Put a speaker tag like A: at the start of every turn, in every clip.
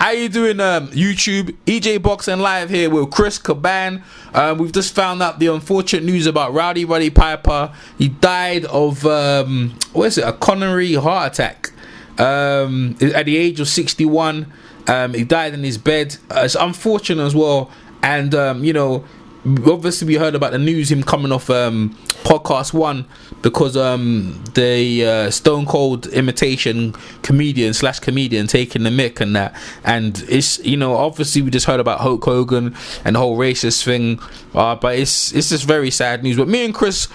A: How you doing, YouTube? EJ Boxing Live here with Chris Caban. We've just found out the unfortunate news about Rowdy Roddy Piper. He died of a coronary heart attack at the age of 61. He died in his bed. It's unfortunate as well. And obviously we heard about the news, him coming off Podcast One, because the Stone Cold imitation comedian taking the mick and that. And it's, obviously we just heard about Hulk Hogan and the whole racist thing, but it's just very sad news. But me and Chris,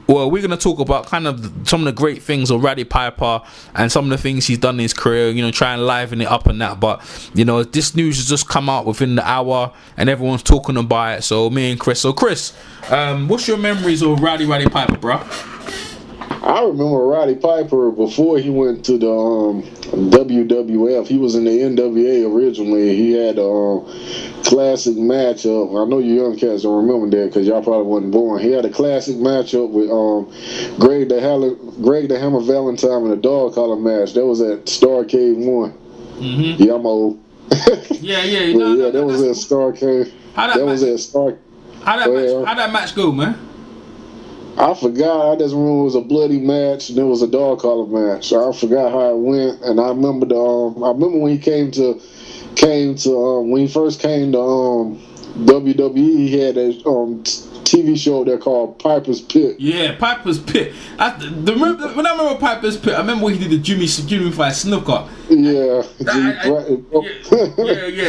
A: we're going to talk about kind of some of the great things of Roddy Piper and some of the things he's done in his career, try and liven it up and that. But this news has just come out within the hour and everyone's talking about it. So me and Chris, what's your memories of Rowdy Roddy Piper, bro?
B: I remember Roddy Piper before he went to the WWF. He was in the NWA originally. He had a classic matchup. I know you young cats don't remember that because y'all probably wasn't born. He had a classic matchup with Greg the Hammer Valentine in a dog collar match. That was at Starrcade 1. Mm-hmm. Yeah, I'm old.
A: Yeah.
B: That was at Starrcade. How'd
A: that match go, man?
B: I forgot. I just remember it was a bloody match and it was a dog collar match. I forgot how it went, and I remember when he when he first came to WWE, he had a TV show there called Piper's Pit.
A: Yeah, Piper's Pit. When I remember Piper's Pit, I remember when he did the Jimmy Fight Snooker.
B: Yeah.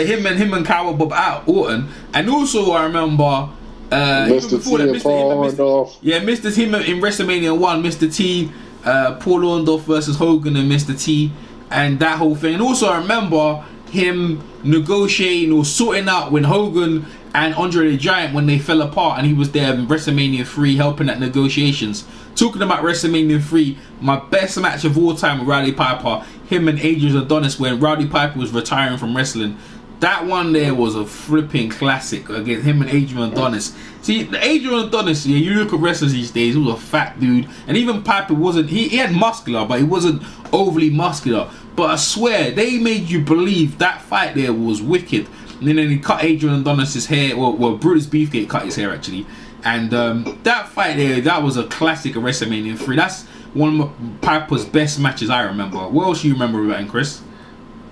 A: Him and Cowboy Bob Orton, and also I remember.
B: Mr. T and Paul Orndorff.
A: Yeah, Mr. T in WrestleMania 1, Mr. T, Paul Orndorff versus Hogan and Mr. T, and that whole thing. And also I remember him negotiating or sorting out when Hogan and Andre the Giant, when they fell apart, and he was there in WrestleMania 3 helping at negotiations. Talking about WrestleMania 3, my best match of all time with Roddy Piper, him and Adrian Adonis, when Roddy Piper was retiring from wrestling. That one there was a flipping classic against him and Adrian Adonis. See, the Adrian Adonis, you look at wrestlers these days, he was a fat dude. And even Piper wasn't, he had muscular, but he wasn't overly muscular. But I swear, they made you believe that fight there was wicked. And then he cut Adrian Adonis' hair, well, Brutus Beefcake cut his hair actually. And that fight there, that was a classic of WrestleMania 3. That's one of Piper's best matches I remember. What else do you remember about him, Chris?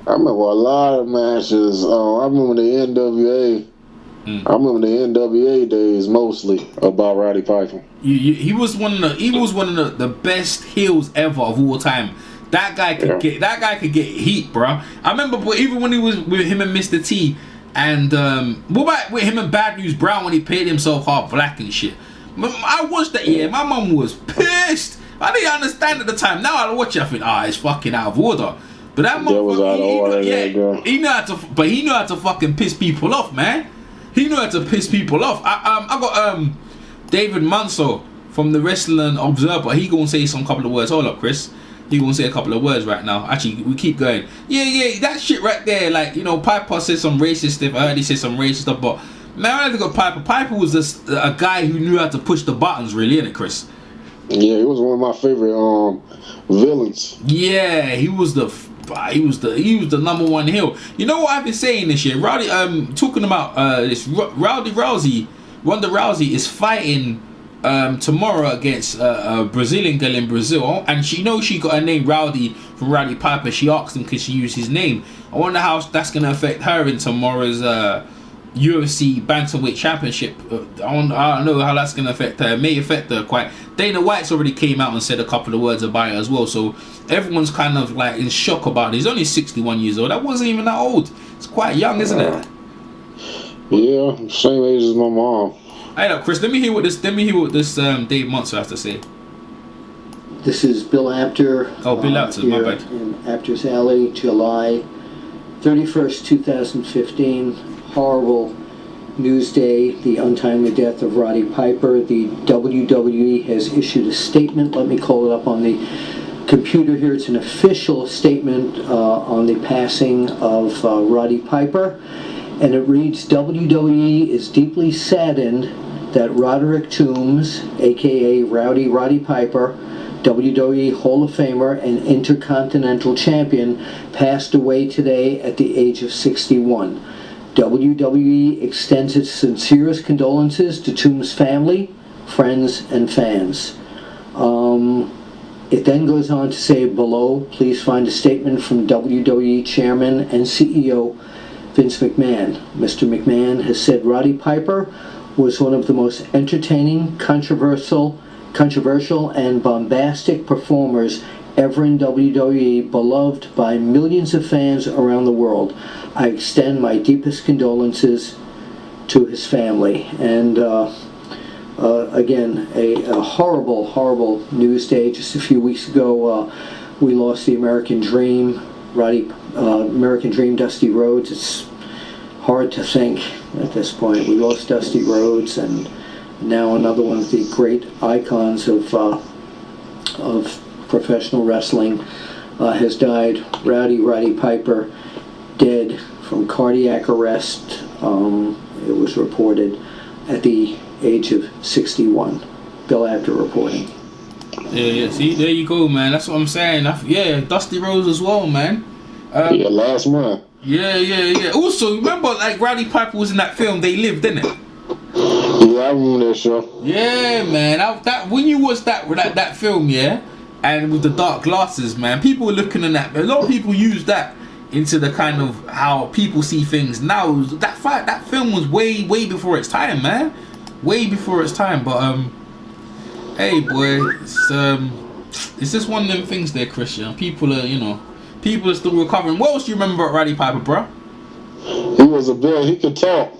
B: I remember a lot of matches. I remember the NWA. I remember the NWA days mostly about Roddy Piper.
A: He was one of the best heels ever of all time. That guy could get heat, bro. I remember even when he was with him and Mr. T, and what about with him and Bad News Brown when he paid himself half black and shit. I watched that. Yeah, my mum was pissed. I didn't understand at the time. Now I watch it, I think, it's fucking out of order. But that motherfucker, he knew how to fucking piss people off, man. He knew how to piss people off. I got David Manso from the Wrestling Observer. He gonna say some couple of words. Hold up, Chris. He gonna say a couple of words right now. Actually, we keep going. Yeah, that shit right there. Like, Piper said some racist stuff. I heard he said some racist stuff, but man, I think of Piper. Piper was just a guy who knew how to push the buttons, really, innit, Chris?
B: Yeah, he was one of my favorite villains.
A: Yeah, he was the number one heel. You know what I've been saying this year? Talking about this Ronda Rousey is fighting tomorrow against a Brazilian girl in Brazil, and she got her name Rowdy from Roddy Piper. She asked him, could she use his name? I wonder how that's gonna affect her in tomorrow's UFC Bantamweight Championship. I don't know how that's gonna affect her. It may affect her quite. Dana White's already came out and said a couple of words about it as well, so everyone's kind of like in shock about it. He's only 61 years old. That wasn't even that old. It's quite young, isn't it?
B: Yeah, same age as my mom.
A: Hey, look, Chris. Let me hear what this Dave Monster has to say.
C: This is Bill Apter.
A: Oh, Bill Apter, my bad.
C: In Apter's Alley, July 31st, 2015. Horrible news day, the untimely death of Roddy Piper. The WWE has issued a statement. Let me call it up on the computer here. It's an official statement on the passing of Roddy Piper. And it reads, WWE is deeply saddened that Roderick Toombs, a.k.a. Rowdy Roddy Piper, WWE Hall of Famer and Intercontinental Champion, passed away today at the age of 61. WWE extends its sincerest condolences to Toombs' family, friends, and fans. It then goes on to say, below, please find a statement from WWE Chairman and CEO Vince McMahon. Mr. McMahon has said Roddy Piper was one of the most entertaining, controversial, and bombastic performers ever in WWE, beloved by millions of fans around the world. I extend my deepest condolences to his family. And again, a horrible, horrible news day. Just a few weeks ago, we lost the American Dream, Dusty Rhodes. It's hard to think at this point. We lost Dusty Rhodes, and now another one of the great icons of professional wrestling has died. Rowdy Roddy Piper, dead from cardiac arrest. It was reported at the age of 61. Bill Abder reporting.
A: Yeah. See, there you go, man. That's what I'm saying. Yeah, Dusty Rhodes as well, man.
B: Yeah, last month.
A: Yeah. Also, remember, like, Roddy Piper was in that film They Lived, didn't it?
B: Yeah, I remember that show.
A: Yeah, man. That when you watch that film, yeah, and with the dark glasses, man, people were looking at that. A lot of people use that into the kind of how people see things now. That film was way before its time, man. Way before its time. But hey, boy, it's just one of them things there, Christian. People are still recovering. What else do you remember about Roddy Piper, bro?
B: He was a bear. He could talk.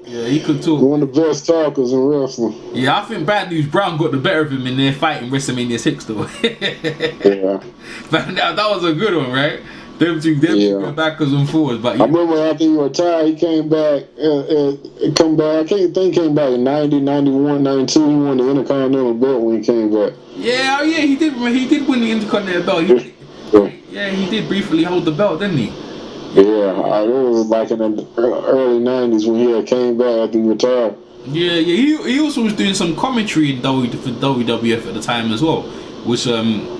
A: Yeah, he could talk.
B: One of the best talkers in wrestling.
A: Yeah, I think Bad News Brown got the better of him in their fight in WrestleMania 6, though.
B: Yeah.
A: But that was a good one, right? Them two go backwards and forwards. But
B: I remember after he retired, he came back. I can't think he came back in 90, 91, 92. He won the Intercontinental belt when he came back.
A: Yeah, he did. He did win the Intercontinental belt. He did briefly hold the belt, didn't he?
B: Yeah, it was like in the early 90s when he came back after he retired.
A: Yeah. He also was doing some commentary for WWF at the time as well, which I'm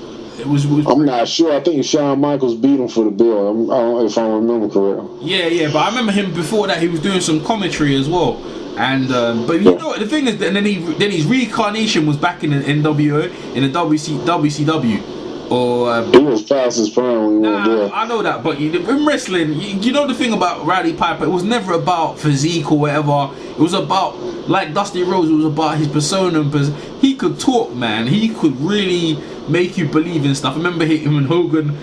B: not sure. I think Shawn Michaels beat him for the belt. If I remember correctly.
A: Yeah. But I remember him before that. He was doing some commentary as well. And but you know the thing is that then his reincarnation was back in the NWO in the WCW. Or
B: he was past his prime when he went there.
A: I know that, but in wrestling, you know the thing about Roddy Piper, it was never about physique or whatever. It was about, like Dusty Rhodes, it was about his persona. He could talk, man. He could really make you believe in stuff. I remember him and Hogan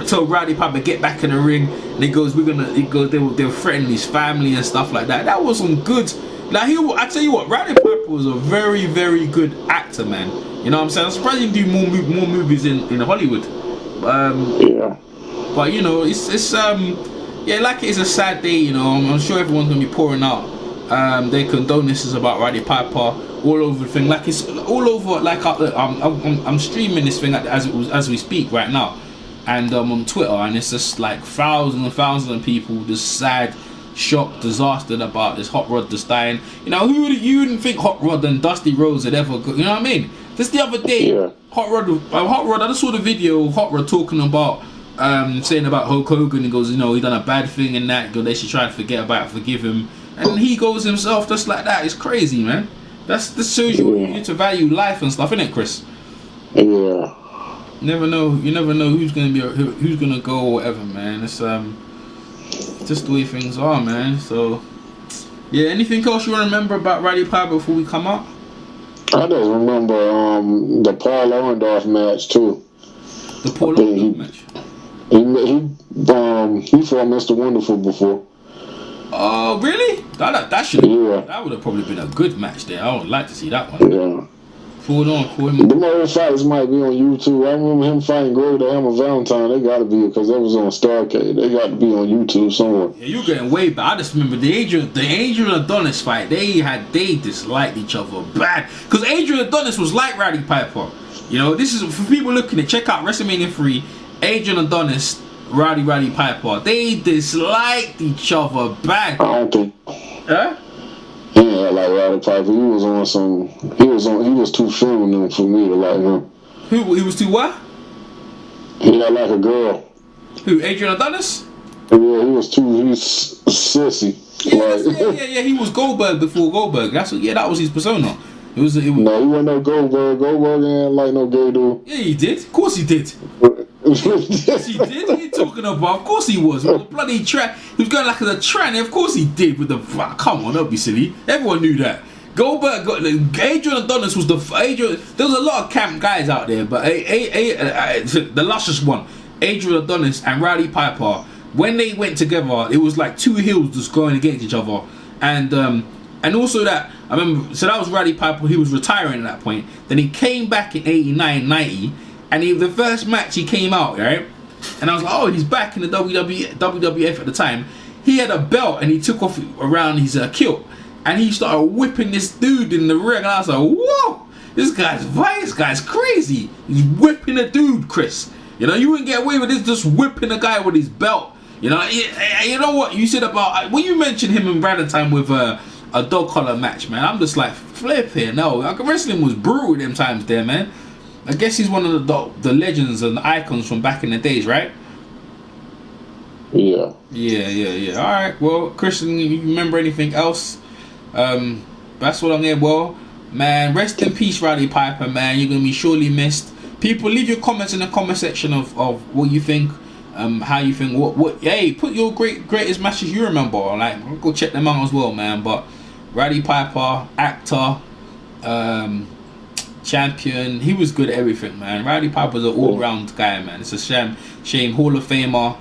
A: told Roddy Piper get back in the ring, and they were threatening his family and stuff like that. That was some good. Like I tell you what, Roddy Piper was a very, very good actor, man. You know what I'm saying? I'm surprised he do more movies in Hollywood.
B: Yeah.
A: But you know, it's it's a sad day. You know, I'm sure everyone's gonna be pouring out their condolences about Roddy Piper all over the thing. Like it's all over. Like I'm streaming this thing as we speak right now, and on Twitter, and it's just like thousands and thousands of people just sad, shocked, disastered about this Hot Rod just dying. You know, you wouldn't think Hot Rod and Dusty Rhodes would ever go, you know what I mean? Just the other day, Hot Rod, I just saw the video of Hot Rod talking about, saying about Hulk Hogan. He goes, you know, he done a bad thing and that, they should try to forget about it, forgive him. And he goes himself just like that. It's crazy, man. This shows you need to value life and stuff, innit, Chris?
B: Yeah.
A: You never know who's gonna go or whatever, man. It's just the way things are, man. So yeah, anything else you want to remember about Roddy Piper before we come up?
B: I just remember the Paul Orndorff match too.
A: The Paul Orndorff match.
B: He fought Mr. Wonderful before.
A: Oh, really? That should. Yeah. That would have probably been a good match there. I would like to see that one.
B: Yeah.
A: Call him.
B: The more fights might be on YouTube. I remember him fighting Greater Hammer Valentine. They got to be, because that was on Starrcade. They got to be on YouTube somewhere.
A: Yeah, you're getting way back. I just remember the Adrian Adonis fight. They disliked each other bad, because Adrian Adonis was like Roddy Piper. You know, this is for people looking to check out WrestleMania 3. Adrian Adonis, Roddy Piper. They disliked each other bad.
B: I don't think.
A: Huh?
B: He ain't act like Roddy Piper. He was on some. He was too feminine for me to like him.
A: Who? He was too what?
B: He had like a girl.
A: Who? Adrian Adonis?
B: Yeah, he was sissy.
A: Yeah. He was Goldberg before Goldberg. That was his persona. It was.
B: No, he wasn't no Goldberg. Goldberg ain't like no gay dude.
A: Yeah, he did. Of course he did. Yes, he did. What are you talking about? Of course he was. He was a bloody tran. He was going like as a tranny. Of course he did. With the come on, don't be silly. Everyone knew that. Goldberg got Adrian Adonis was the Adrian. There was a lot of camp guys out there, but the luscious one, Adrian Adonis and Rowdy Piper, when they went together, it was like two heels just going against each other, and also that I remember. So that was Rowdy Piper. He was retiring at that point. Then he came back in 89, 90. And the first match he came out, right? And I was like, oh, he's back in the WWF at the time. He had a belt and he took off around his kilt. And he started whipping this dude in the ring. And I was like, whoa, this guy's crazy. He's whipping a dude, Chris. You know, you wouldn't get away with this, just whipping a guy with his belt. You know, you know what you said about, when you mentioned him in Valentine with a dog collar match, man, I'm just like, flip here. No, wrestling was brutal them times there, man. I guess he's one of the legends and icons from back in the days, right?
B: Yeah.
A: Yeah. All right. Well, Christian, you remember anything else? That's what I'm here. Well, man, rest in peace, Roddy Piper, man. You're gonna be surely missed. People, leave your comments in the comment section of what you think, how you think. What? Hey, put your greatest matches you remember. Like, go check them out as well, man. But Roddy Piper, actor, champion, he was good at everything, man. Roddy Piper's an all-round guy, man. It's a shame. Hall of Famer,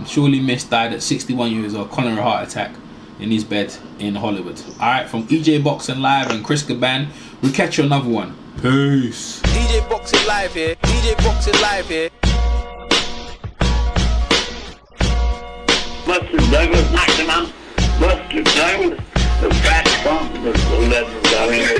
A: surely missed, died at 61 years old, coronary heart attack in his bed in Hollywood. Alright, from EJ Boxing Live and Chris Caban, we'll catch you another one. Peace.
D: EJ Boxing Live here. EJ Boxing Live here.
E: Buster Douglas knocked him out. Buster Douglas, the fat bump, the legends out here.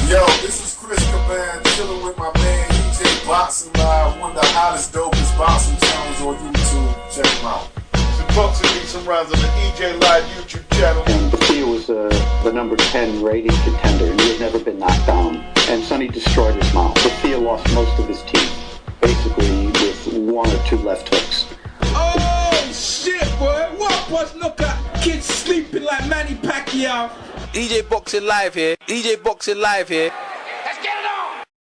F: Yo, this is Chris Caban chilling with my man EJ Boxing Live, one of the hottest, dopest boxing channels on YouTube. Check him out.
G: Some boxing beats and rounds on the EJ Live YouTube channel.
H: And he was the number 10 rating contender, and he had never been knocked down. And Sonny destroyed his mouth. Thea lost most of his teeth, basically with one or two left hooks.
A: Oh shit, boy! What was look at kids sleeping like Manny Pacquiao?
D: EJ Boxing Live here. EJ Boxing Live here.